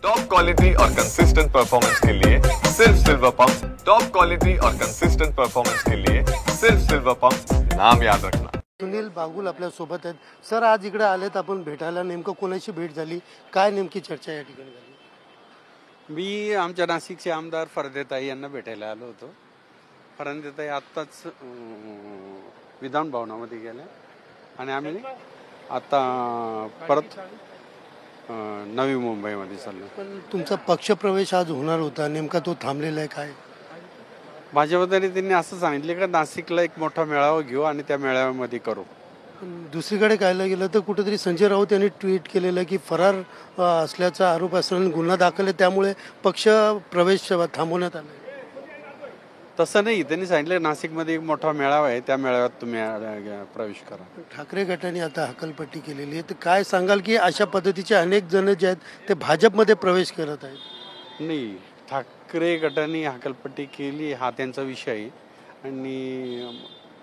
Top quality और consistent performance के लिए सिर्फ सिल्वर पंप। टॉप क्वालिटी और कंसिस्टेंट परफॉर्मेंस के लिए सिर्फ सिल्वर पंप, नाम याद रखना। सुनील बागुल आपल्या सोबत आहेत। सर, आज इकडे आलेत आपण भेटायला, नेमकं कोणाशी भेट झाली, काय नेमकी चर्चा या ठिकाणी झाली? मी आमच्या नाशिकचे आमदार फरदेताई यांना भेटायला आलो होतो। फरदेताई आत्ताच विधान भवनामध्ये गेल्या आणि आम्ही आता परत नवी मुंबईमध्ये चाललो। पण तुमचा पक्षप्रवेश आज होणार होता, नेमका तो थांबलेला आहे काय? भाजपने त्यांनी असं सांगितले की नाशिकला एक मोठा मेळावा घेऊ आणि त्या मेळाव्यामध्ये करू। दुसरीकडे कायला गेलं तर कुठेतरी संजय राऊत यांनी ट्विट केलेलं की फरार असल्याचा आरोप असल्याने गुन्हा दाखल आहे, त्यामुळे पक्ष प्रवेश थांबवण्यात आला। तसं नाही, त्यांनी सांगितलं नाशिकमध्ये एक मोठा मेळावा आहे, त्या मेळाव्यात तुम्ही प्रवेश करा। ठाकरे गटाने आता हकलपट्टी केलेली आहे, तर काय सांगाल की अशा पद्धतीचे अनेक जण जे आहेत ते भाजपमध्ये प्रवेश करत आहेत? नाही, ठाकरे गटाने हकलपट्टी केली हा त्यांचा विषय आहे आणि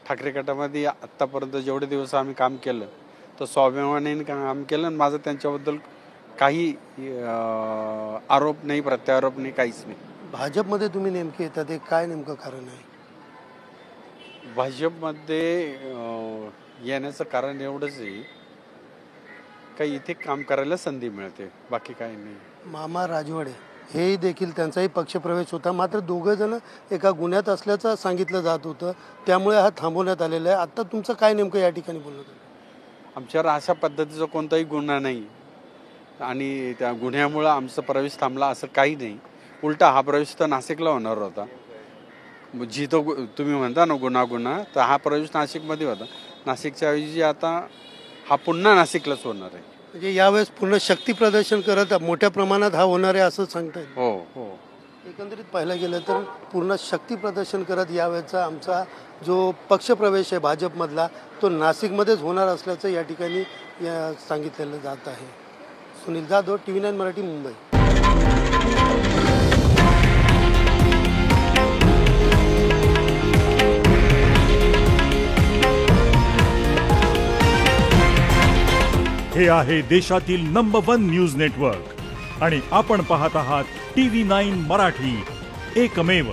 ठाकरे गटामध्ये आत्तापर्यंत जेवढे दिवस आम्ही काम केलं तर स्वाभिमानाने काम केलं आणि माझं त्यांच्याबद्दल काही आरोप नाही, प्रत्यारोप नाही, काहीच नाही। भाजपमध्ये तुम्ही नेमके येतात, ते काय नेमकं कारण आहे? भाजपमध्ये येण्याचं कारण एवढंच आहे काही इथे काम करायला संधी मिळते, बाकी काही नाही। मामा राजवाडे हे देखील त्यांचाही पक्षप्रवेश होता, मात्र दोघं जण एका गुन्ह्यात असल्याचं सांगितलं जात होतं, त्यामुळे हा थांबवण्यात आलेला आहे। आता तुमचं काय नेमकं या ठिकाणी बोलणं झालं? आमच्यावर अशा पद्धतीचा कोणताही गुन्हा नाही आणि त्या गुन्ह्यामुळं आमचा प्रवेश थांबला असं काही नाही। उलटा हा प्रवेश तर नाशिकला होणार होता, जिथं तुम्ही म्हणता ना गुन्हा, तर हा प्रवेश नाशिकमध्ये होता। नाशिकच्या ऐवजी आता हा पुन्हा नाशिकलाच होणार आहे। म्हणजे यावेळेस पूर्ण शक्ती प्रदर्शन करत मोठ्या प्रमाणात हा होणार आहे असं सांगता येईल? हो हो, एकंदरीत पाहायला गेलं तर पूर्ण शक्ती प्रदर्शन करत यावेळेचा आमचा जो पक्षप्रवेश आहे भाजपमधला तो नाशिकमध्येच होणार असल्याचं या ठिकाणी सांगितलेलं जात आहे। सुनील जाधव, TV9 मराठी, मुंबई। हे आहे देशातील नंबर 1 न्यूज नेटवर्क आणि आपण पाहत आहात TV9 मराठी, एकमेव।